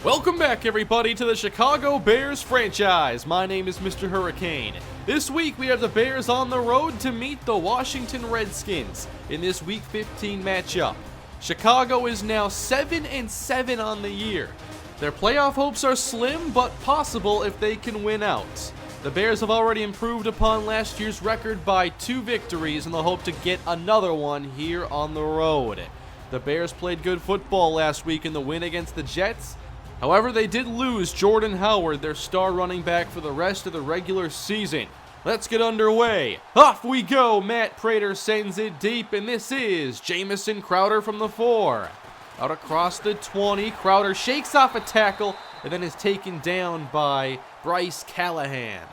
Welcome back, everybody, to the Chicago Bears franchise. My name is MrHurriicane. This week, we have the Bears on the road to meet the Washington Redskins in this Week 15 matchup. Chicago is now 7-7 on the year. Their playoff hopes are slim, but possible if they can win out. The Bears have already improved upon last year's record by 2 victories, and they'll hope to get another one here on the road. The Bears played good football last week in the win against the Jets. However, they did lose Jordan Howard, their star running back, for the rest of the regular season. Let's get underway. Off we go. Matt Prater sends it deep, and this is Jamison Crowder from the 4. Out across the 20, Crowder shakes off a tackle and then is taken down by Bryce Callahan.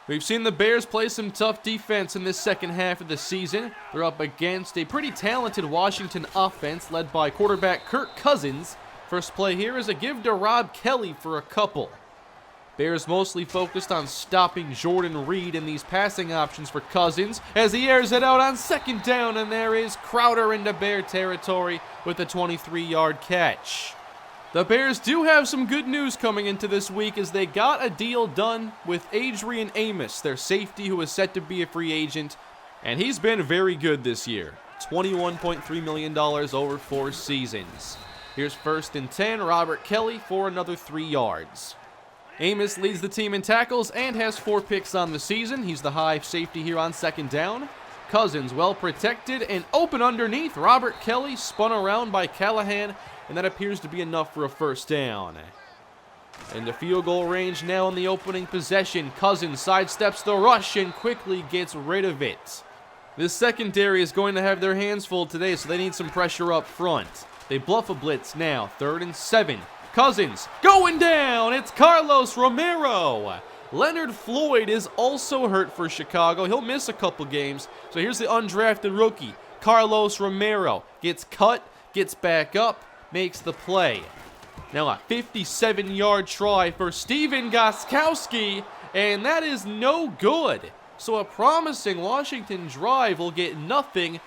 We've seen the Bears play some tough defense in this second half of the season. They're up against a pretty talented Washington offense led by quarterback Kirk Cousins. First play here is a give to Rob Kelly for a couple. Bears mostly focused on stopping Jordan Reed in these passing options for Cousins as he airs it out on second down, and there is Crowder into Bear territory with a 23-yard catch. The Bears do have some good news coming into this week as they got a deal done with Adrian Amos, their safety who is set to be a free agent, and he's been very good this year. $21.3 million over 4 seasons. Here's 1st and 10, Robert Kelly for another 3 yards. Amos leads the team in tackles and has 4 picks on the season. He's the high safety here on second down. Cousins well protected and open underneath. Robert Kelly spun around by Callahan, and that appears to be enough for a first down. In the field goal range now in the opening possession. Cousins sidesteps the rush and quickly gets rid of it. This secondary is going to have their hands full today, so they need some pressure up front. They bluff a blitz now, 3rd and 7. Cousins going down. It's Carlos Romero. Leonard Floyd is also hurt for Chicago. He'll miss a couple games. So here's the undrafted rookie, Carlos Romero. Gets cut, gets back up, makes the play. Now a 57-yard try for Steven Gostkowski, and that is no good. So a promising Washington drive will get nothing.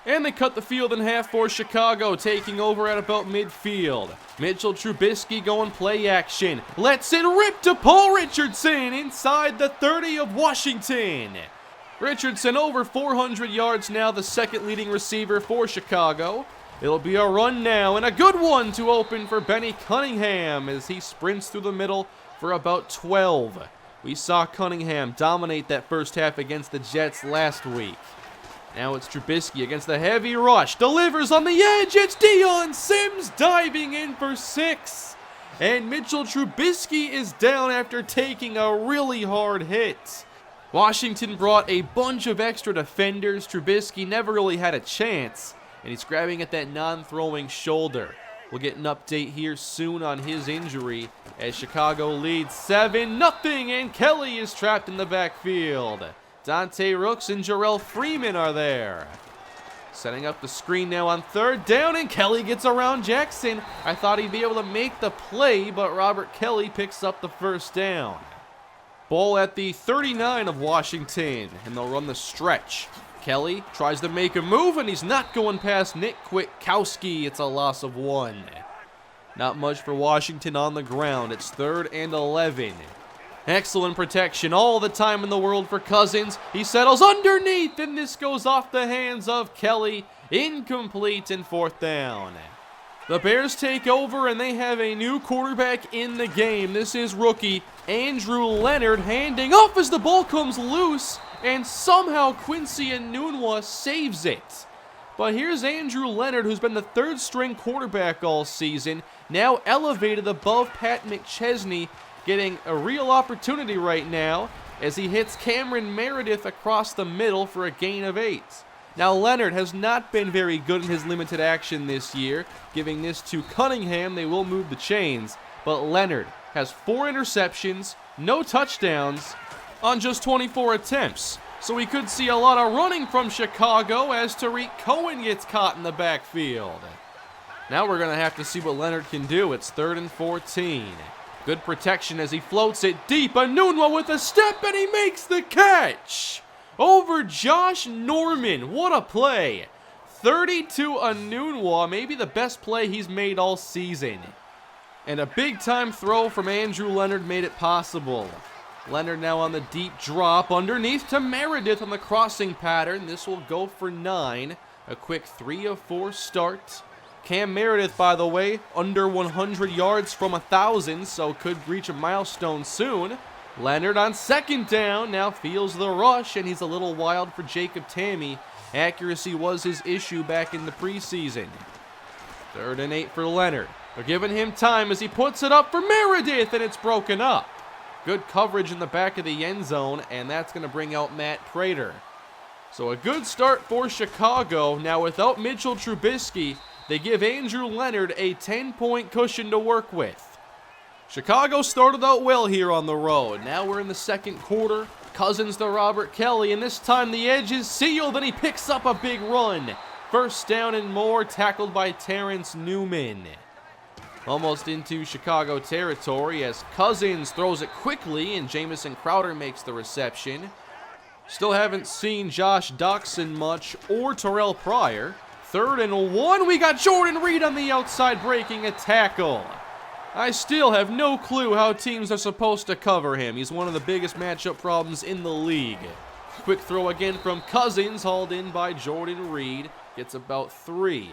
And they cut the field in half for Chicago, taking over at about midfield. Mitchell Trubisky going play action. Lets it rip to Paul Richardson inside the 30 of Washington. Richardson over 400 yards now, the second leading receiver for Chicago. It'll be a run now, and a good one to open for Benny Cunningham as he sprints through the middle for about 12. We saw Cunningham dominate that first half against the Jets last week. Now it's Trubisky against the heavy rush. Delivers on the edge. It's Dion Sims diving in for 6. And Mitchell Trubisky is down after taking a really hard hit. Washington brought a bunch of extra defenders. Trubisky never really had a chance. And he's grabbing at that non-throwing shoulder. We'll get an update here soon on his injury as Chicago leads 7-0. And Kelly is trapped in the backfield. Dante Rooks and Jarrell Freeman are there. Setting up the screen now on 3rd down, and Kelly gets around Jackson. I thought he'd be able to make the play, but Robert Kelly picks up the first down. Ball at the 39 of Washington, and they'll run the stretch. Kelly tries to make a move, and he's not going past Nick Kwiatkowski. It's a loss of 1. Not much for Washington on the ground. It's 3rd and 11. Excellent protection all the time in the world for Cousins. He settles underneath, and this goes off the hands of Kelly. Incomplete and 4th down. The Bears take over, and they have a new quarterback in the game. This is rookie Andrew Leonard handing off as the ball comes loose, and somehow Quincy Enunwa saves it. But here's Andrew Leonard, who's been the 3rd-string quarterback all season, now elevated above Pat McChesney, getting a real opportunity right now as he hits Cameron Meredith across the middle for a gain of 8. Now Leonard has not been very good in his limited action this year. Giving this to Cunningham, they will move the chains. But Leonard has 4 interceptions, no touchdowns on just 24 attempts. So we could see a lot of running from Chicago as Tariq Cohen gets caught in the backfield. Now we're going to have to see what Leonard can do. It's 3rd and 14. Good protection as he floats it deep. Enunwa with a step, and he makes the catch over Josh Norman. What a play. 30 to Enunwa, maybe the best play he's made all season. And a big-time throw from Andrew Leonard made it possible. Leonard now on the deep drop, underneath to Meredith on the crossing pattern. This will go for 9. A quick 3 of 4 start. Cam Meredith, by the way, under 100 yards from 1,000, so could reach a milestone soon. Leonard on second down, now feels the rush, and he's a little wild for Jacob Tamme. Accuracy was his issue back in the preseason. 3rd and 8 for Leonard. They're giving him time as he puts it up for Meredith, and it's broken up. Good coverage in the back of the end zone, and that's going to bring out Matt Prater. So a good start for Chicago. Now without Mitchell Trubisky, they give Andrew Leonard a 10-point cushion to work with. Chicago started out well here on the road. Now we're in the second quarter. Cousins to Robert Kelly, and this time the edge is sealed, and he picks up a big run. 1st down and more, tackled by Terrence Newman. Almost into Chicago territory as Cousins throws it quickly, and Jamison Crowder makes the reception. Still haven't seen Josh Doxson much or Terrell Pryor. 3rd and 1, we got Jordan Reed on the outside breaking a tackle. I still have no clue how teams are supposed to cover him. He's one of the biggest matchup problems in the league. Quick throw again from Cousins, hauled in by Jordan Reed. Gets about 3.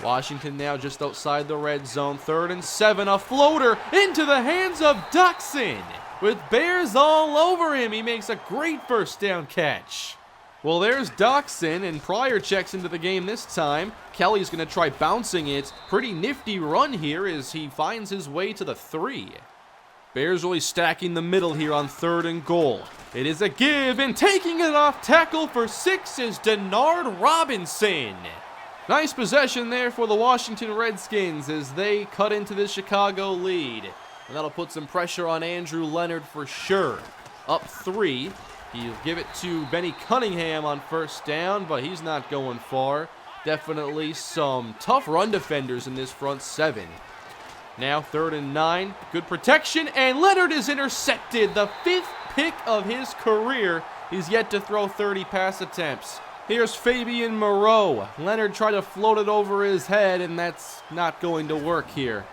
Washington now just outside the red zone. 3rd and 7, a floater into the hands of Doxson. With Bears all over him, he makes a great 1st down catch. Well, there's Doxson, and Pryor checks into the game this time. Kelly's going to try bouncing it. Pretty nifty run here as he finds his way to the 3. Bears really stacking the middle here on 3rd and goal. It is a give, and taking it off tackle for 6 is Denard Robinson. Nice possession there for the Washington Redskins as they cut into the Chicago lead. And that'll put some pressure on Andrew Leonard for sure. Up 3. He'll give it to Benny Cunningham on 1st down, but he's not going far. Definitely some tough run defenders in this front 7. Now 3rd and 9. Good protection, and Leonard is intercepted. The 5th pick of his career. He's yet to throw 30 pass attempts. Here's Fabian Moreau. Leonard tried to float it over his head, and that's not going to work here.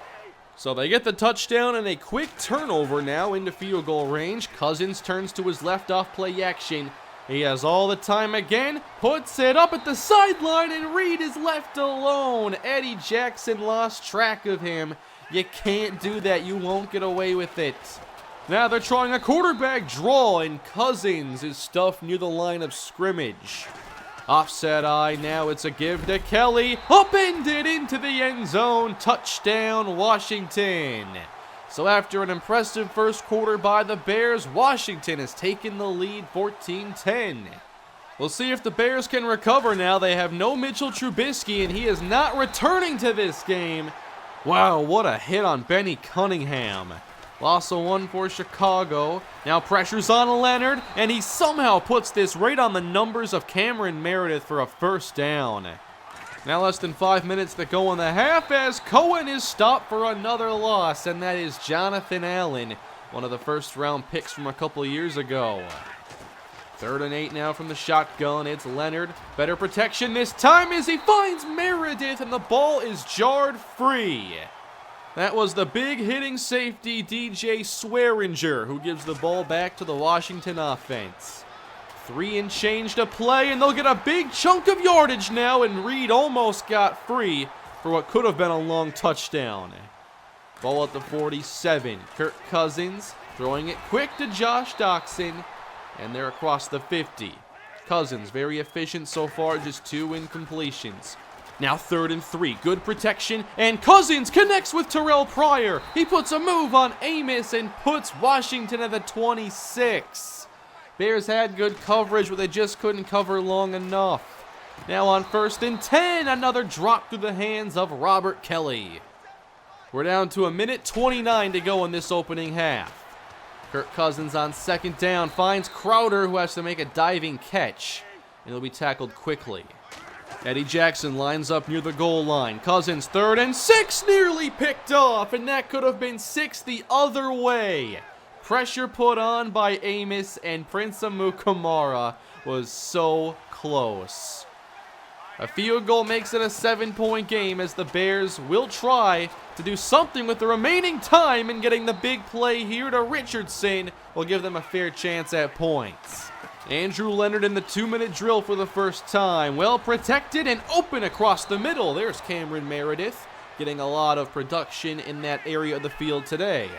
So they get the touchdown and a quick turnover now into field goal range. Cousins turns to his left off play action. He has all the time again, puts it up at the sideline, and Reed is left alone. Eddie Jackson lost track of him. You can't do that. You won't get away with it. Now they're trying a quarterback draw, and Cousins is stuffed near the line of scrimmage. Offset eye, now it's a give to Kelly. Upended into the end zone. Touchdown, Washington. So after an impressive first quarter by the Bears, Washington has taken the lead 14-10. We'll see if the Bears can recover now. They have no Mitchell Trubisky, and he is not returning to this game. Wow, what a hit on Benny Cunningham. Loss of 1 for Chicago. Now pressure's on Leonard, and he somehow puts this right on the numbers of Cameron Meredith for a 1st down. Now less than 5 minutes to go in the half as Cohen is stopped for another loss, and that is Jonathan Allen, one of the 1st-round picks from a couple years ago. 3rd and 8 now from the shotgun. It's Leonard. Better protection this time as he finds Meredith, and the ball is jarred free. That was the big hitting safety, DJ Swearinger, who gives the ball back to the Washington offense. 3 and change to play, and they'll get a big chunk of yardage now, and Reed almost got free for what could have been a long touchdown. Ball at the 47. Kirk Cousins throwing it quick to Josh Doxson, and they're across the 50. Cousins very efficient so far, just 2 incompletions. Now 3rd and 3, good protection, and Cousins connects with Terrell Pryor. He puts a move on Amos and puts Washington at the 26. Bears had good coverage, but they just couldn't cover long enough. Now on 1st and 10, another drop through the hands of Robert Kelly. We're down to 1:29 to go in this opening half. Kirk Cousins on 2nd down finds Crowder, who has to make a diving catch, and he'll be tackled quickly. Eddie Jackson lines up near the goal line. Cousins 3rd and 6, nearly picked off, and that could have been 6 the other way. Pressure put on by Amos, and Prince Amukamara was so close. A field goal makes it a 7-point game as the Bears will try, to do something with the remaining time, and getting the big play here to Richardson will give them a fair chance at points. Andrew Leonard in the 2-minute drill for the first time. Well protected and open across the middle. There's Cameron Meredith getting a lot of production in that area of the field today.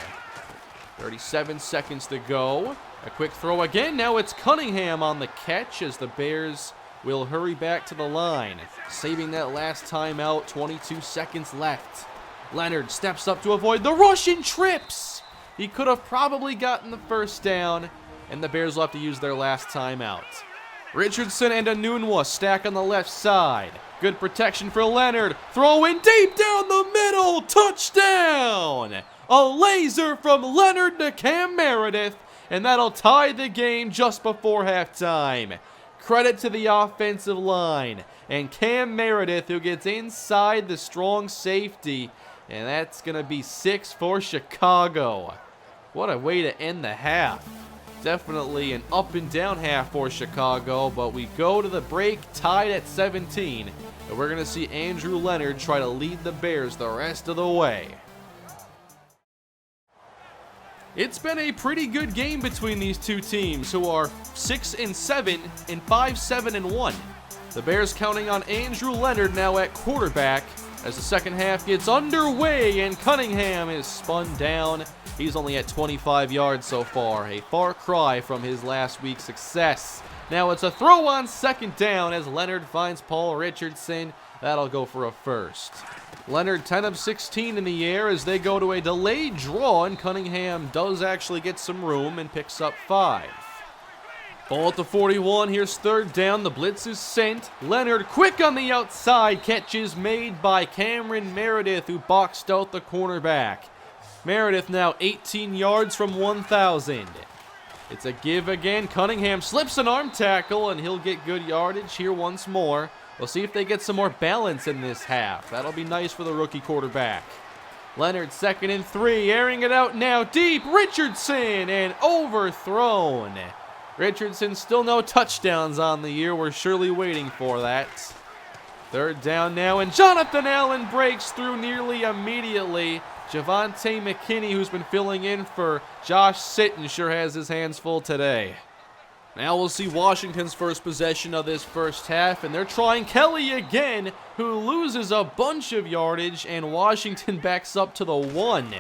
37 seconds to go. A quick throw again. Now it's Cunningham on the catch as the Bears will hurry back to the line, saving that last timeout. 22 seconds left. Leonard steps up to avoid the rush and trips. He could have probably gotten the first down, and the Bears will have to use their last timeout. Richardson and Anunwa stack on the left side. Good protection for Leonard. Throw in deep down the middle. Touchdown! A laser from Leonard to Cam Meredith, and that'll tie the game just before halftime. Credit to the offensive line and Cam Meredith, who gets inside the strong safety, and that's going to be 6 for Chicago. What a way to end the half. Definitely an up and down half for Chicago, but we go to the break tied at 17, and we're going to see Andrew Leonard try to lead the Bears the rest of the way. It's been a pretty good game between these two teams, who are 6-7 and 5-7-1. The Bears counting on Andrew Leonard now at quarterback as the second half gets underway, and Cunningham is spun down. He's only at 25 yards so far, a far cry from his last week's success. Now it's a throw on second down as Leonard finds Paul Richardson. That'll go for a first. Leonard 10 of 16 in the air as they go to a delayed draw, and Cunningham does actually get some room and picks up 5. Ball at the 41, here's third down, the blitz is sent. Leonard quick on the outside, catch is made by Cameron Meredith, who boxed out the cornerback. Meredith now 18 yards from 1,000. It's a give again. Cunningham slips an arm tackle, and he'll get good yardage here once more. We'll see if they get some more balance in this half. That'll be nice for the rookie quarterback. Leonard 2nd and 3, airing it out now deep. Richardson, and overthrown. Richardson still no touchdowns on the year. We're surely waiting for that. Third down now, and Jonathan Allen breaks through nearly immediately. Javonte McKinney, who's been filling in for Josh Sitton, sure has his hands full today. Now we'll see Washington's first possession of this first half, and they're trying Kelly again, who loses a bunch of yardage, and Washington backs up to the 1.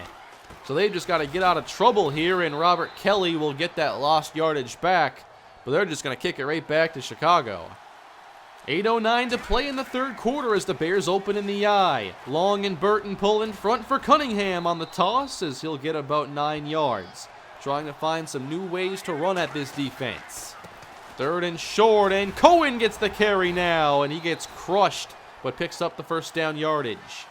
So they've just got to get out of trouble here, and Robert Kelly will get that lost yardage back, but they're just going to kick it right back to Chicago. 8:09 to play in the third quarter as the Bears open in the eye. Long and Burton pull in front for Cunningham on the toss as he'll get about 9 yards. Trying to find some new ways to run at this defense. Third and short, and Cohen gets the carry now, and he gets crushed, but picks up the first down yardage.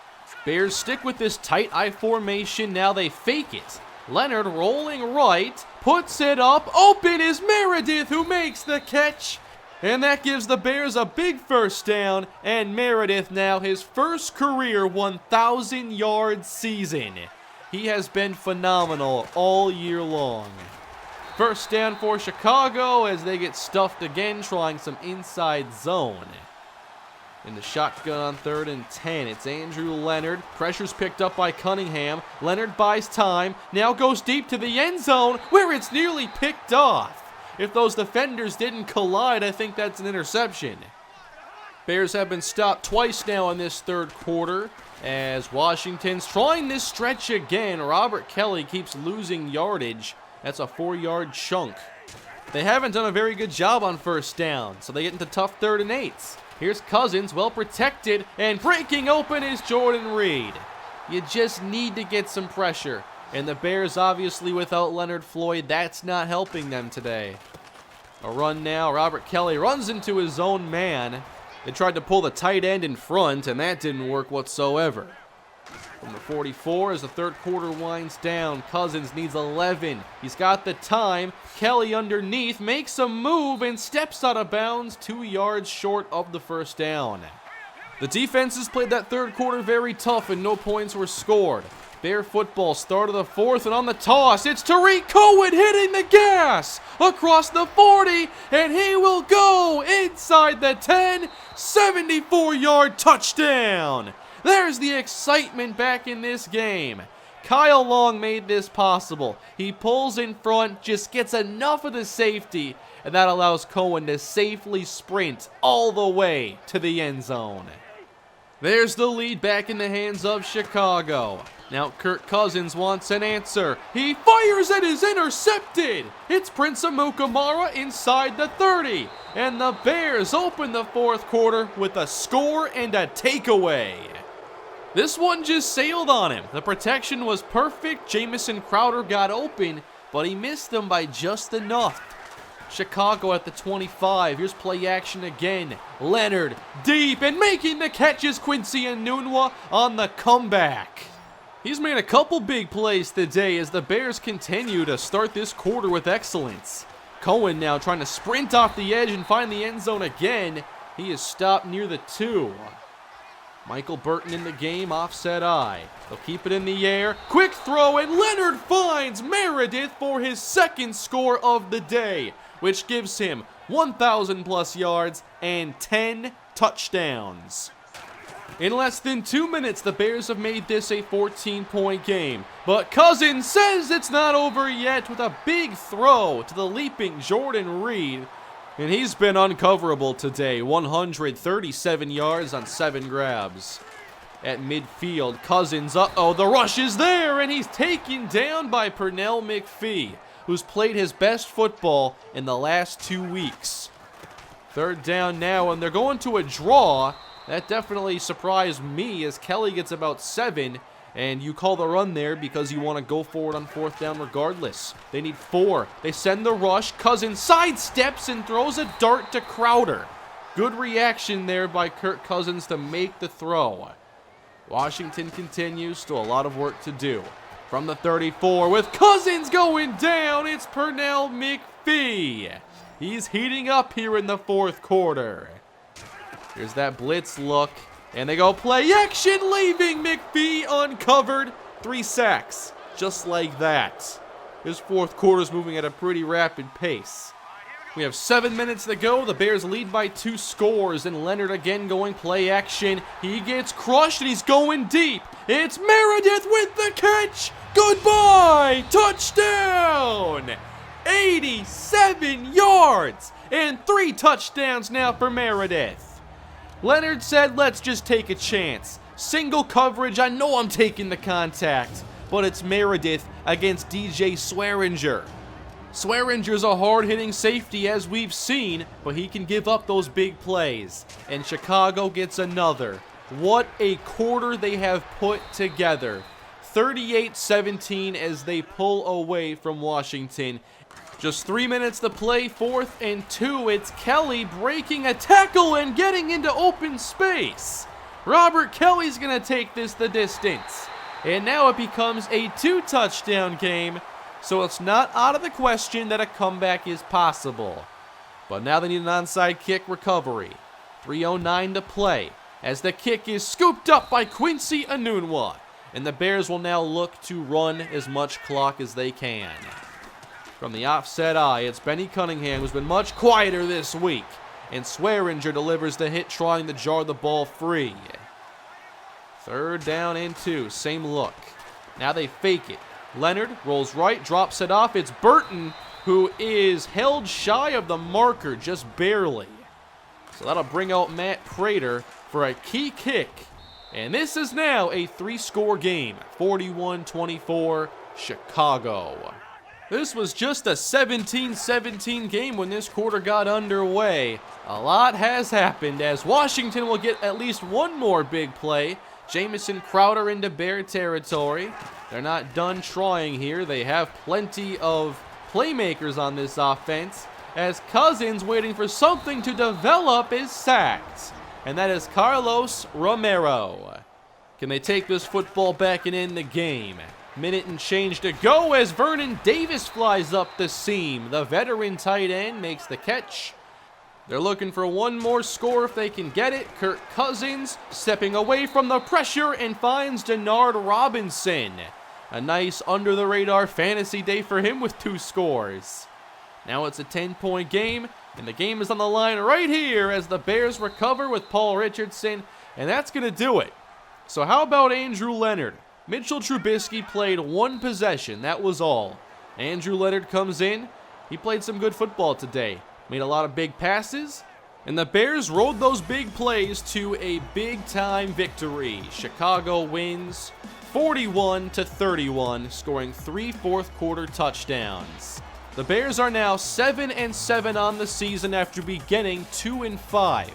Bears stick with this tight I formation. Now they fake it. Leonard rolling right, puts it up. Open is Meredith, who makes the catch. And that gives the Bears a big first down, and Meredith now his first career 1,000-yard season. He has been phenomenal all year long. First down for Chicago as they get stuffed again, trying some inside zone. In the shotgun on 3rd and 10, it's Andrew Leonard. Pressure's picked up by Cunningham. Leonard buys time, now goes deep to the end zone where it's nearly picked off. If those defenders didn't collide, I think that's an interception. Bears have been stopped twice now in this third quarter as Washington's trying this stretch again. Robert Kelly keeps losing yardage. That's a 4-yard chunk. They haven't done a very good job on first down, so they get into tough 3rd and 8s. Here's Cousins, well protected, and breaking open is Jordan Reed. You just need to get some pressure, and the Bears obviously without Leonard Floyd, that's not helping them today. A run now, Robert Kelly runs into his own man. They tried to pull the tight end in front, and that didn't work whatsoever. From the 44, as the third quarter winds down, Cousins needs 11. He's got the time. Kelly underneath makes a move and steps out of bounds 2 yards short of the first down. The defenses played that third quarter very tough, and no points were scored. Bear football, start of the fourth, and on the toss, it's Tariq Cohen hitting the gas across the 40, and he will go inside the 10, 74-yard touchdown. There's the excitement back in this game. Kyle Long made this possible. He pulls in front, just gets enough of the safety, and that allows Cohen to safely sprint all the way to the end zone. There's the lead back in the hands of Chicago. Now Kirk Cousins wants an answer. He fires and is intercepted. It's Prince Amukamara inside the 30. And the Bears open the fourth quarter with a score and a takeaway. This one just sailed on him. The protection was perfect. Jamison Crowder got open, but he missed him by just enough. Chicago at the 25. Here's play action again. Leonard deep, and making the catch is Quincy Enunwa on the comeback. He's made a couple big plays today as the Bears continue to start this quarter with excellence. Cohen now trying to sprint off the edge and find the end zone again. He is stopped near the 2. Michael Burton in the game, offset eye. They'll keep it in the air. Quick throw, and Leonard finds Meredith for his second score of the day, which gives him 1,000 plus yards and 10 touchdowns. In less than 2 minutes, the Bears have made this a 14-point game. But Cousins says it's not over yet with a big throw to the leaping Jordan Reed. And he's been uncoverable today, 137 yards on 7 grabs. At midfield, Cousins, the rush is there, and he's taken down by Pernell McPhee, who's played his best football in the last 2 weeks. Third down now, and they're going to a draw. That definitely surprised me as Kelly gets about 7, and you call the run there because you want to go forward on fourth down regardless. They need 4. They send the rush. Cousins sidesteps and throws a dart to Crowder. Good reaction there by Kirk Cousins to make the throw. Washington continues, still a lot of work to do. From the 34 with Cousins going down, it's Pernell McPhee. He's heating up here in the fourth quarter. Here's that blitz look. And they go play action, leaving McPhee uncovered. 3 sacks, just like that. His fourth quarter's moving at a pretty rapid pace. We have 7 minutes to go. The Bears lead by 2 scores, and Leonard again going play action. He gets crushed, and he's going deep. It's Meredith with the catch. Goodbye, touchdown. 87 yards, and 3 touchdowns now for Meredith. Leonard said, let's just take a chance. Single coverage, I know I'm taking the contact, but it's Meredith against DJ Swearinger. Swearinger's a hard-hitting safety as we've seen, but he can give up those big plays. And Chicago gets another. What a quarter they have put together. 38-17 as they pull away from Washington. Just 3 minutes to play, 4th and 2. It's Kelly breaking a tackle and getting into open space. Robert Kelly's going to take this the distance. And now it becomes a 2-touchdown game, so it's not out of the question that a comeback is possible. But now they need an onside kick recovery. 3:09 to play as the kick is scooped up by Quincy Enunwa. And the Bears will now look to run as much clock as they can. From the offset eye, it's Benny Cunningham, who's been much quieter this week. And Swearinger delivers the hit, trying to jar the ball free. 3rd down and 2, same look. Now they fake it. Leonard rolls right, drops it off. It's Burton, who is held shy of the marker, just barely. So that'll bring out Matt Prater for a key kick. And this is now a 3-score game, 41-24, Chicago. This was just a 17-17 game when this quarter got underway. A lot has happened as Washington will get at least one more big play. Jamison Crowder into Bear territory. They're not done trying here. They have plenty of playmakers on this offense as Cousins, waiting for something to develop, is sacked. And that is Carlos Romero. Can they take this football back and end the game? Minute and change to go as Vernon Davis flies up the seam. The veteran tight end makes the catch. They're looking for one more score if they can get it. Kirk Cousins stepping away from the pressure and finds Denard Robinson. A nice under-the-radar fantasy day for him with 2 scores. Now it's a 10-point game, and the game is on the line right here as the Bears recover with Paul Richardson, and that's going to do it. So how about Andrew Leonard? Mitchell Trubisky played one possession, that was all. Andrew Leonard comes in. He played some good football today. Made a lot of big passes. And the Bears rode those big plays to a big-time victory. Chicago wins 41-31, scoring 3 fourth-quarter touchdowns. The Bears are now 7-7 on the season after beginning 2-5.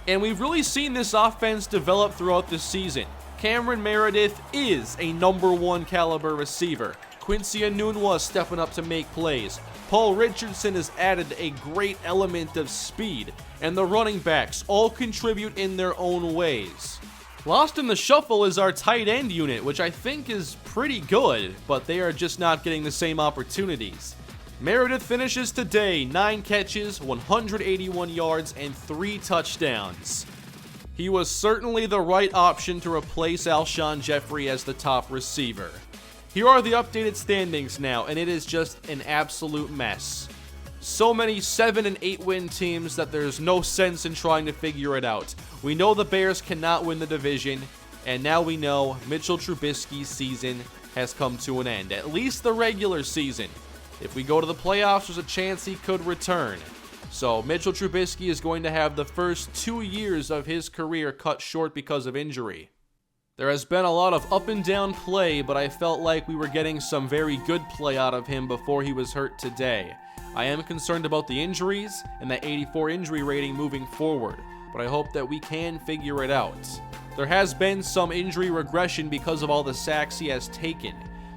And we've really seen this offense develop throughout the season. Cameron Meredith is a #1 caliber receiver. Quincy Enunwa stepping up to make plays. Paul Richardson has added a great element of speed, and the running backs all contribute in their own ways. Lost in the shuffle is our tight end unit, which I think is pretty good, but they are just not getting the same opportunities. Meredith finishes today 9 catches, 181 yards, and 3 touchdowns. He was certainly the right option to replace Alshon Jeffrey as the top receiver. Here are the updated standings now, and it is just an absolute mess. So many 7 and 8 win teams that there's no sense in trying to figure it out. We know the Bears cannot win the division, and now we know Mitchell Trubisky's season has come to an end, at least the regular season. If we go to the playoffs, there's a chance he could return. So Mitchell Trubisky is going to have the first 2 years of his career cut short because of injury. There has been a lot of up and down play, but I felt like we were getting some very good play out of him before he was hurt today. I am concerned about the injuries and that 84 injury rating moving forward, but I hope that we can figure it out. There has been some injury regression because of all the sacks he has taken,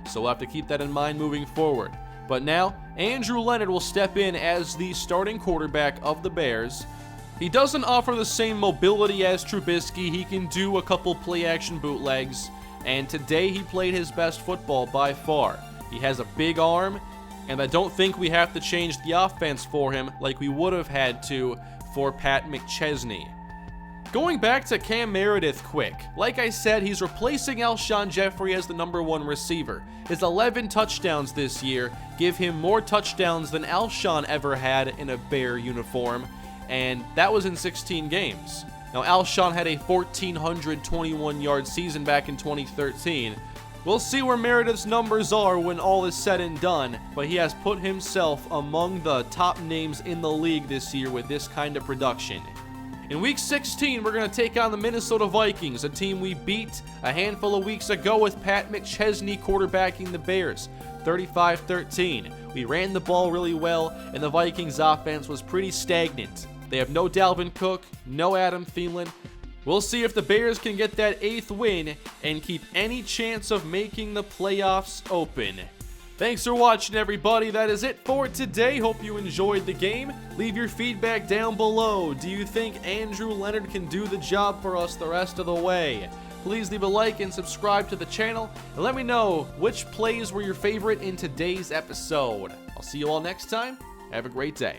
so we'll have to keep that in mind moving forward. But now, Andrew Leonard will step in as the starting quarterback of the Bears. He doesn't offer the same mobility as Trubisky. He can do a couple play-action bootlegs, and today he played his best football by far. He has a big arm, and I don't think we have to change the offense for him like we would have had to for Pat McChesney. Going back to Cam Meredith quick, like I said, he's replacing Alshon Jeffrey as the #1 receiver. His 11 touchdowns this year give him more touchdowns than Alshon ever had in a Bear uniform, and that was in 16 games. Now, Alshon had a 1,421-yard season back in 2013. We'll see where Meredith's numbers are when all is said and done, but he has put himself among the top names in the league this year with this kind of production. In Week 16, we're going to take on the Minnesota Vikings, a team we beat a handful of weeks ago with Pat McChesney quarterbacking the Bears, 35-13. We ran the ball really well, and the Vikings offense was pretty stagnant. They have no Dalvin Cook, no Adam Thielen. We'll see if the Bears can get that 8th win and keep any chance of making the playoffs open. Thanks for watching, everybody. That is it for today. Hope you enjoyed the game. Leave your feedback down below. Do you think Andrew Leonard can do the job for us the rest of the way? Please leave a like and subscribe to the channel, and let me know which plays were your favorite in today's episode. I'll see you all next time. Have a great day.